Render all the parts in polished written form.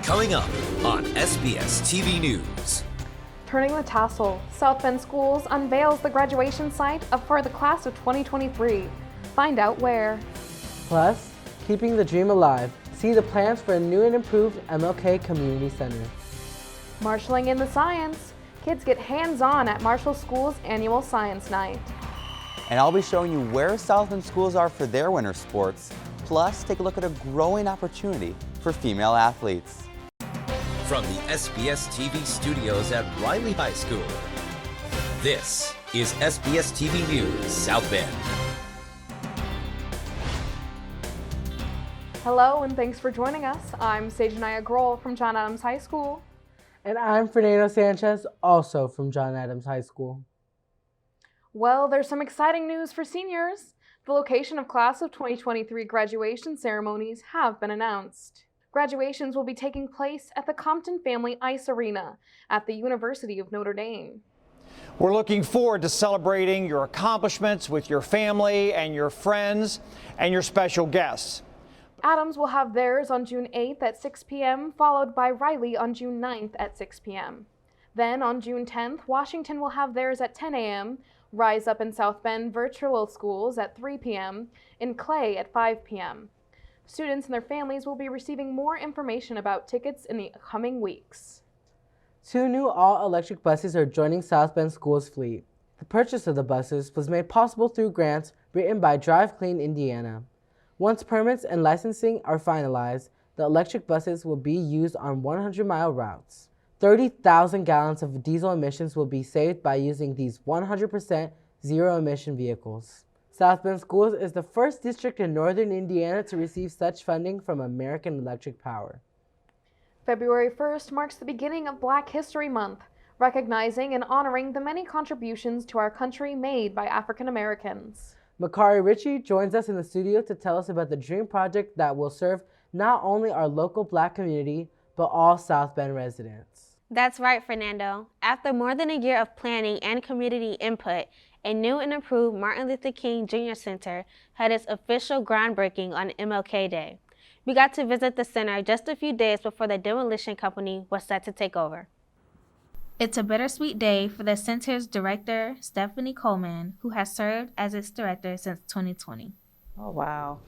Coming up on SBS-TV News. Turning the tassel, South Bend Schools unveils the graduation site for the class of 2023. Find out where. Plus, keeping the dream alive. See the plans for a new and improved MLK Community Center. Marshalling in the science. Kids get hands-on at Marshall School's annual Science Night. And I'll be showing you where South Bend schools are for their winter sports. Plus, take a look at a growing opportunity for female athletes. From the SBS-TV studios at Riley High School, this is SBS-TV News, South Bend. Hello and thanks for joining us. I'm Sajanaya Grohl from John Adams High School. And I'm Fernando Sanchez, also from John Adams High School. Well, there's some exciting news for seniors. The location of class of 2023 graduation ceremonies have been announced. Graduations will be taking place at the Compton Family Ice Arena at the University of Notre Dame. We're looking forward to celebrating your accomplishments with your family and your friends and your special guests. Adams will have theirs on June 8th at 6 p.m., followed by Riley on June 9th at 6 p.m. Then on June 10th, Washington will have theirs at 10 a.m., Rise Up in South Bend Virtual Schools at 3 p.m., and Clay at 5 p.m. Students and their families will be receiving more information about tickets in the coming weeks. 2 new all-electric buses are joining South Bend Schools' fleet. The purchase of the buses was made possible through grants written by Drive Clean Indiana. Once permits and licensing are finalized, the electric buses will be used on 100-mile routes. 30,000 gallons of diesel emissions will be saved by using these 100% zero-emission vehicles. South Bend Schools is the first district in northern Indiana to receive such funding from American Electric Power. February 1st marks the beginning of Black History Month, recognizing and honoring the many contributions to our country made by African Americans. Makari Ritchie joins us in the studio to tell us about the dream project that will serve not only our local Black community, but all South Bend residents. That's right, Fernando. After more than a year of planning and community input, a new and improved Martin Luther King Jr. Center had its official groundbreaking on MLK Day. We got to visit the center just a few days before the demolition company was set to take over. It's a bittersweet day for the center's director, Stephanie Coleman, who has served as its director since 2020. Oh, wow.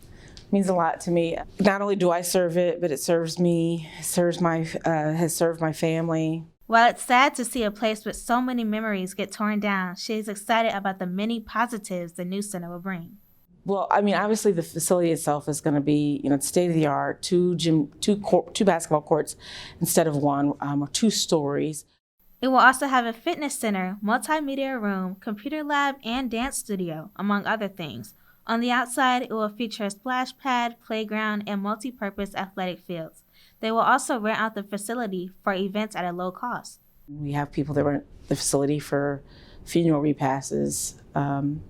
Means a lot to me. Not only do I serve it, but it serves me, has served my family. While it's sad to see a place with so many memories get torn down, she is excited about the many positives the new center will bring. Well, I mean, obviously the facility itself is going to be, state of the art, two basketball courts instead of one, or 2 stories. It will also have a fitness center, multimedia room, computer lab, and dance studio, among other things. On the outside, it will feature a splash pad, playground, and multi-purpose athletic fields. They will also rent out the facility for events at a low cost. We have people that rent the facility for funeral repasses, and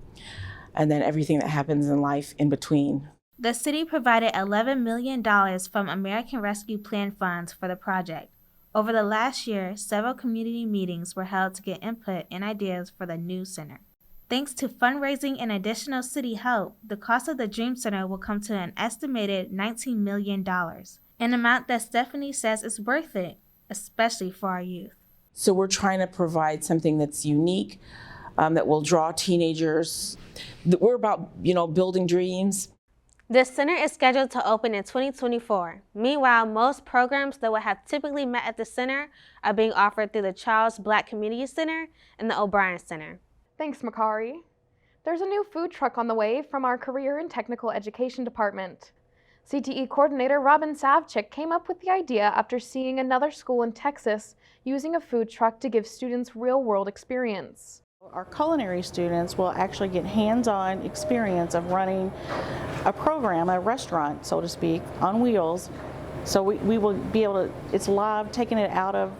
then everything that happens in life in between. The city provided $11 million from American Rescue Plan funds for the project. Over the last year, several community meetings were held to get input and ideas for the new center. Thanks to fundraising and additional city help, the cost of the Dream Center will come to an estimated $19 million, an amount that Stephanie says is worth it, especially for our youth. So we're trying to provide something that's unique, that will draw teenagers. We're about, building dreams. The center is scheduled to open in 2024. Meanwhile, most programs that would have typically met at the center are being offered through the Charles Black Community Center and the O'Brien Center. Thanks, Makari. There's a new food truck on the way from our Career and Technical Education Department. CTE coordinator Robin Savchik came up with the idea after seeing another school in Texas using a food truck to give students real-world experience. Our culinary students will actually get hands-on experience of running a program, a restaurant, so to speak, on wheels. So we will be able to, it's live, taking it out of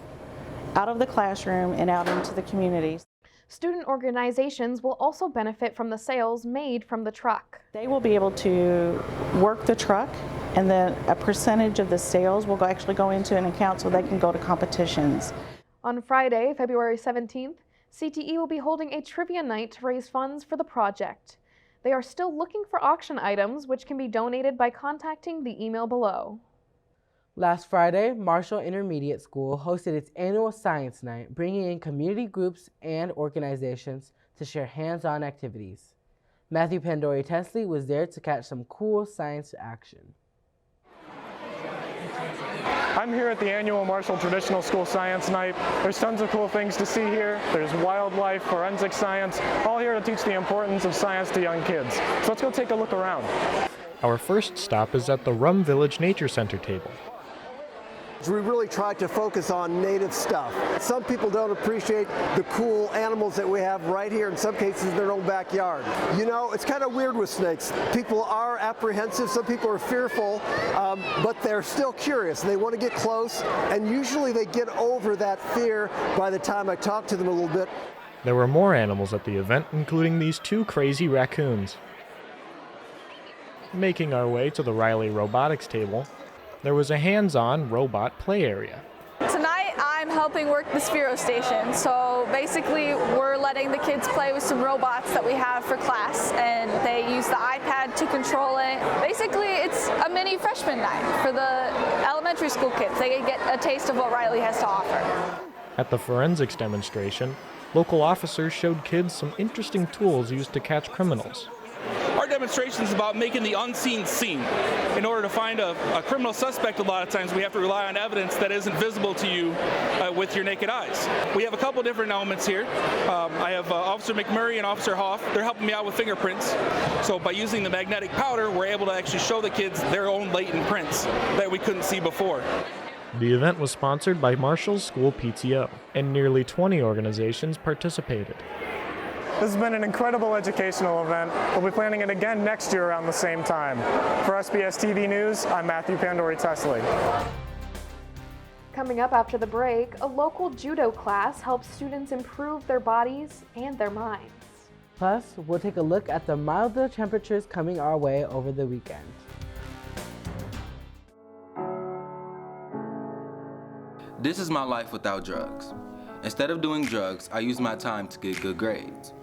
the classroom and out into the communities. Student organizations will also benefit from the sales made from the truck. They will be able to work the truck, and then a percentage of the sales will actually go into an account so they can go to competitions. On Friday, February 17th, CTE will be holding a trivia night to raise funds for the project. They are still looking for auction items, which can be donated by contacting the email below. Last Friday, Marshall Intermediate School hosted its annual Science Night, bringing in community groups and organizations to share hands-on activities. Matthew Pandori Tesley was there to catch some cool science action. I'm here at the annual Marshall Traditional School Science Night. There's tons of cool things to see here. There's wildlife, forensic science, all here to teach the importance of science to young kids. So let's go take a look around. Our first stop is at the Rum Village Nature Center table. We really try to focus on native stuff. Some people don't appreciate the cool animals that we have right here, in some cases in their own backyard. You know, it's kind of weird with snakes. People are apprehensive, some people are fearful, but they're still curious. They want to get close, and usually they get over that fear by the time I talk to them a little bit. There were more animals at the event, including these two crazy raccoons. Making our way to the Riley Robotics table, there was a hands-on robot play area. Tonight I'm helping work the Sphero Station. So basically we're letting the kids play with some robots that we have for class, and they use the iPad to control it. Basically it's a mini freshman night for the elementary school kids. They get a taste of what Riley has to offer. At the forensics demonstration, local officers showed kids some interesting tools used to catch criminals. Our demonstration is about making the unseen seen. In order to find a criminal suspect, a lot of times we have to rely on evidence that isn't visible to you with your naked eyes. We have a couple different elements here. I have Officer McMurray and Officer Hoff. They're helping me out with fingerprints. So by using the magnetic powder, we're able to actually show the kids their own latent prints that we couldn't see before. The event was sponsored by Marshall's School PTO, and nearly 20 organizations participated. This has been an incredible educational event. We'll be planning it again next year around the same time. For SBS-TV News, I'm Matthew Pandori Tesley. Coming up after the break, a local judo class helps students improve their bodies and their minds. Plus, we'll take a look at the milder temperatures coming our way over the weekend. This is my life without drugs. Instead of doing drugs, I use my time to get good grades.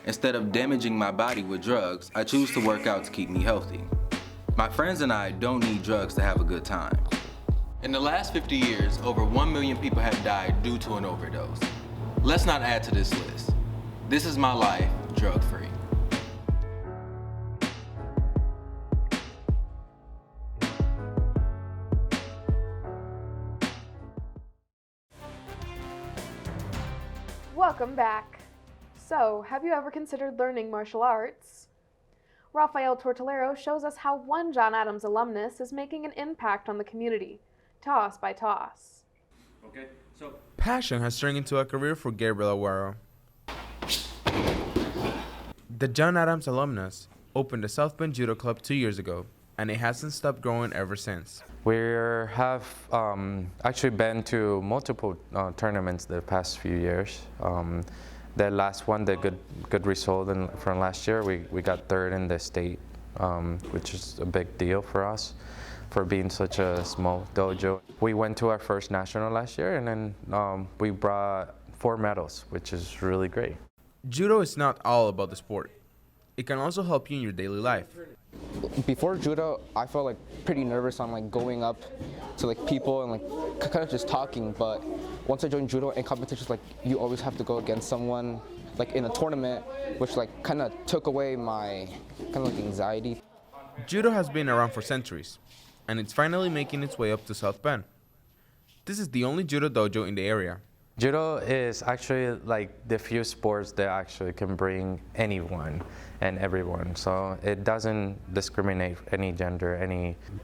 Instead of damaging my body with drugs, I choose to work out to keep me healthy. My friends and I don't need drugs to have a good time. In the last 50 years, over 1 million people have died due to an overdose. Let's not add to this list. This is my life, drug-free. Welcome back. So, have you ever considered learning martial arts? Rafael Tortolero shows us how one John Adams alumnus is making an impact on the community, toss by toss. Okay, so passion has turned into a career for Gabriel Aguero. The John Adams alumnus opened the South Bend Judo Club 2 years ago, and it hasn't stopped growing ever since. We have actually been to multiple tournaments the past few years. The last one, the good result from last year, we got third in the state, which is a big deal for us for being such a small dojo. We went to our first national last year, and then we brought 4 medals, which is really great. Judo is not all about the sport. It can also help you in your daily life. Before judo, I felt like pretty nervous on like going up to like people and like kind of just talking, but once I joined judo and competitions, like you always have to go against someone like in a tournament, which like kind of took away my kind of like anxiety. Judo has been around for centuries, and it's finally making its way up to South Bend. This is the only judo dojo in the area. Judo is actually like the few sports that actually can bring anyone and everyone. So it doesn't discriminate any gender,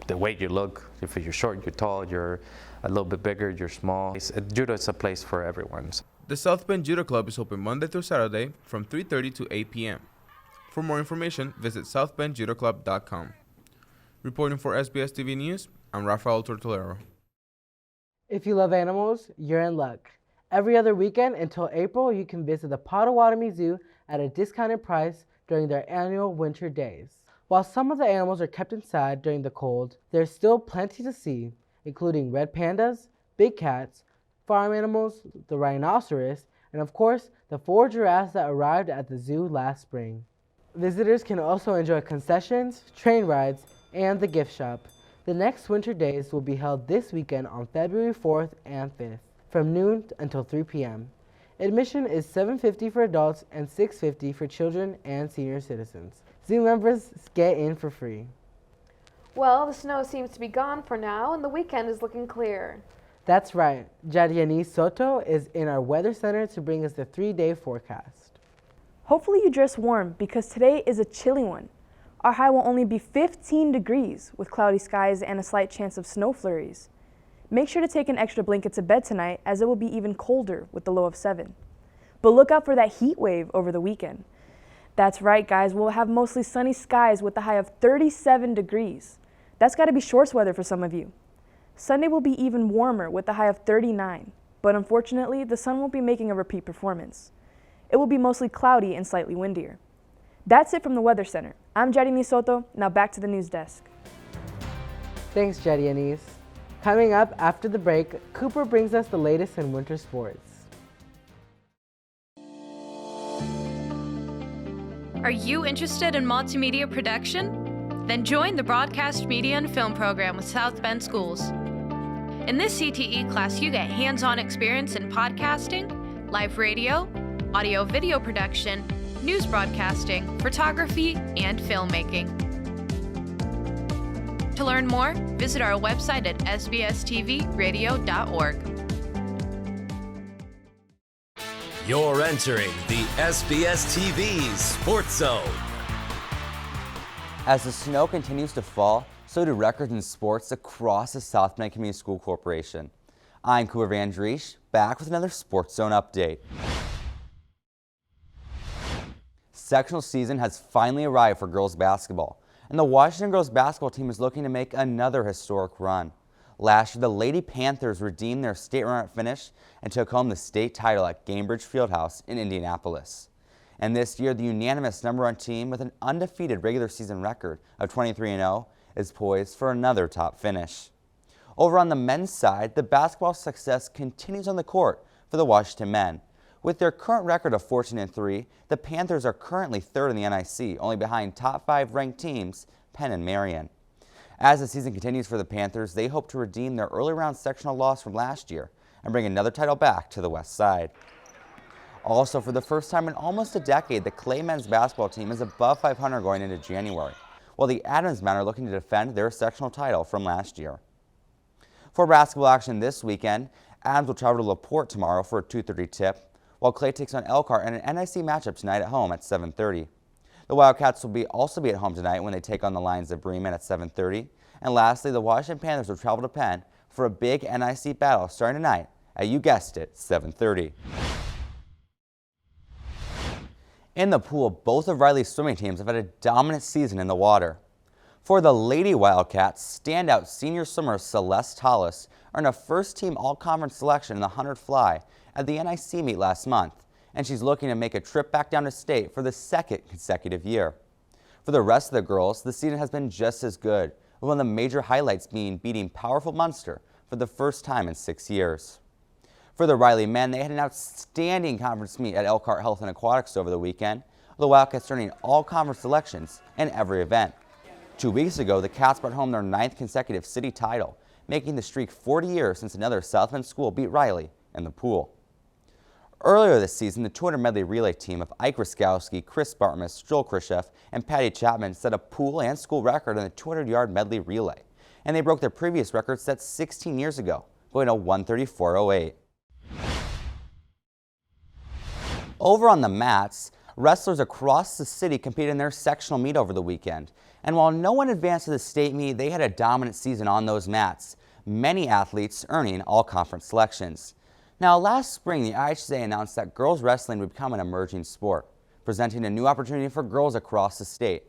the way you look. If you're short, you're tall, you're a little bit bigger, you're small. Judo is a place for everyone. The South Bend Judo Club is open Monday through Saturday from 3:30 to 8 p.m. For more information, visit southbendjudoclub.com. Reporting for SBS TV News, I'm Rafael Tortolero. If you love animals, you're in luck. Every other weekend until April, you can visit the Potawatomi Zoo at a discounted price during their annual winter days. While some of the animals are kept inside during the cold, there's still plenty to see, including red pandas, big cats, farm animals, the rhinoceros, and of course, the 4 giraffes that arrived at the zoo last spring. Visitors can also enjoy concessions, train rides, and the gift shop. The next winter days will be held this weekend on February 4th and 5th, from noon until 3 p.m. Admission is $7.50 for adults and $6.50 for children and senior citizens. Zoo members get in for free. Well, the snow seems to be gone for now, and the weekend is looking clear. That's right. Jadiani Soto is in our weather center to bring us the 3-day forecast. Hopefully you dress warm because today is a chilly one. Our high will only be 15 degrees with cloudy skies and a slight chance of snow flurries. Make sure to take an extra blanket to bed tonight as it will be even colder with the low of 7. But look out for that heat wave over the weekend. That's right, guys, we'll have mostly sunny skies with a high of 37 degrees. That's got to be shorts weather for some of you. Sunday will be even warmer with a high of 39, but unfortunately, the sun won't be making a repeat performance. It will be mostly cloudy and slightly windier. That's it from the Weather Center. I'm Jadiani Soto, now back to the news desk. Thanks, Jadiani. Coming up after the break, Cooper brings us the latest in winter sports. Are you interested in multimedia production? Then join the Broadcast Media and Film program with South Bend Schools. In this CTE class, you get hands-on experience in podcasting, live radio, audio-video production, news broadcasting, photography, and filmmaking. To learn more, visit our website at sbstvradio.org. You're entering the SBS-TV Sports Zone. As the snow continues to fall, so do records in sports across the South Bend Community School Corporation. I'm Cooper Van Driesch, back with another Sports Zone update. Sectional season has finally arrived for girls basketball, and the Washington girls basketball team is looking to make another historic run. Last year, the Lady Panthers redeemed their state run-up finish and took home the state title at Gamebridge Fieldhouse in Indianapolis. And this year, the unanimous #1 team with an undefeated regular season record of 23-0 is poised for another top finish. Over on the men's side, the basketball success continues on the court for the Washington men. With their current record of 14-3, the Panthers are currently third in the NIC, only behind top 5 ranked teams, Penn and Marion. As the season continues for the Panthers, they hope to redeem their early round sectional loss from last year and bring another title back to the West Side. Also, for the first time in almost a decade, the Clay men's basketball team is above 500 going into January, while the Adams men are looking to defend their sectional title from last year. For basketball action this weekend, Adams will travel to LaPorte tomorrow for a 2:30 tip, while Clay takes on Elkhart in an NIC matchup tonight at home at 7:30. The Wildcats will also be at home tonight when they take on the Lions of Bremen at 7:30. And lastly, the Washington Panthers will travel to Penn for a big NIC battle starting tonight at, you guessed it, 7:30. In the pool, both of Riley's swimming teams have had a dominant season in the water. For the Lady Wildcats, standout senior swimmer Celeste Hollis earned a first-team all-conference selection in the 100 fly at the NIC meet last month, and she's looking to make a trip back down to state for the second consecutive year. For the rest of the girls, the season has been just as good, with one of the major highlights being beating powerful Munster for the first time in 6 years. For the Riley men, they had an outstanding conference meet at Elkhart Health and Aquatics over the weekend, with the Wildcats earning all conference selections in every event. 2 weeks ago, the Cats brought home their 9th consecutive city title, making the streak 40 years since another South Bend school beat Riley in the pool. Earlier this season, the 200 medley relay team of Ike Ruskowski, Chris Bartmus, Joel Khrushchev, and Patty Chapman set a pool and school record in the 200-yard medley relay, and they broke their previous record set 16 years ago, going to 1:34.08. Over on the mats, wrestlers across the city competed in their sectional meet over the weekend, and while no one advanced to the state meet, they had a dominant season on those mats, many athletes earning all-conference selections. Now, last spring, the IHSA announced that girls wrestling would become an emerging sport, presenting a new opportunity for girls across the state.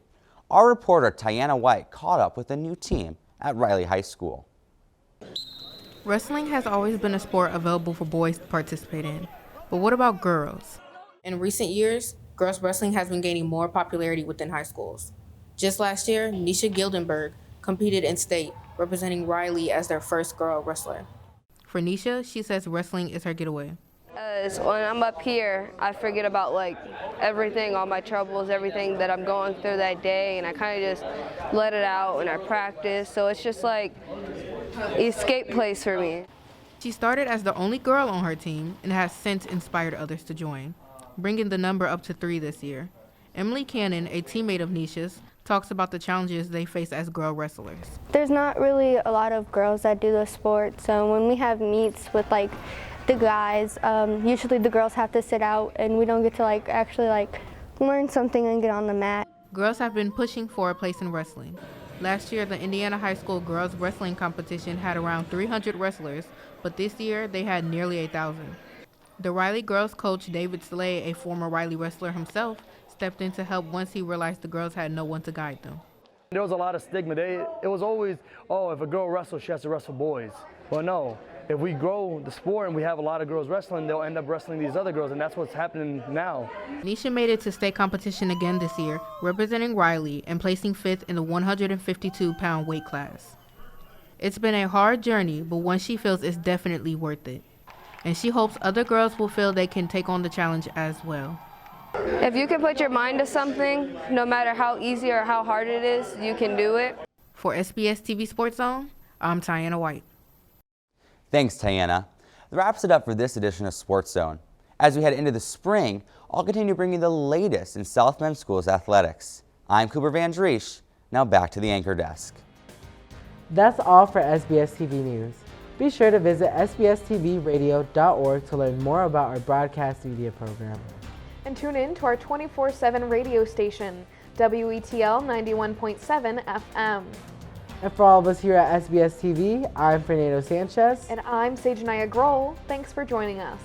Our reporter, Tiana White, caught up with a new team at Riley High School. Wrestling has always been a sport available for boys to participate in, but what about girls? In recent years, girls wrestling has been gaining more popularity within high schools. Just last year, Nisha Gildenberg competed in state, representing Riley as their first girl wrestler. For Nisha, she says wrestling is her getaway. When I'm up here, I forget about like everything, all my troubles, everything that I'm going through that day, and I kind of just let it out and I practice. So it's just like an escape place for me. She started as the only girl on her team and has since inspired others to join, bringing the number up to 3 this year. Emily Cannon, a teammate of Nisha's, talks about the challenges they face as girl wrestlers. There's not really a lot of girls that do the sport, so when we have meets with like the guys, usually the girls have to sit out and we don't get to like actually like learn something and get on the mat. Girls have been pushing for a place in wrestling. Last year, the Indiana High School girls wrestling competition had around 300 wrestlers, but this year they had nearly 1,000. The Riley girls coach David Slay, a former Riley wrestler himself, stepped in to help once he realized the girls had no one to guide them. There was a lot of stigma. It was always, oh, if a girl wrestles, she has to wrestle boys. Well, no. If we grow the sport and we have a lot of girls wrestling, they'll end up wrestling these other girls, and that's what's happening now. Nisha made it to state competition again this year, representing Riley and placing 5th in the 152-pound weight class. It's been a hard journey, but one she feels is definitely worth it. And she hopes other girls will feel they can take on the challenge as well. If you can put your mind to something, no matter how easy or how hard it is, you can do it. For SBS-TV Sports Zone, I'm Tiana White. Thanks, Tiana. That wraps it up for this edition of Sports Zone. As we head into the spring, I'll continue bringing the latest in South Bend Schools athletics. I'm Cooper Van Driesch. Now back to the anchor desk. That's all for SBS TV News. Be sure to visit sbstvradio.org to learn more about our broadcast media program. And tune in to our 24/7 radio station, WETL 91.7 FM. And for all of us here at SBS TV, I'm Fernando Sanchez. And I'm Sajanaya Grohl. Thanks for joining us.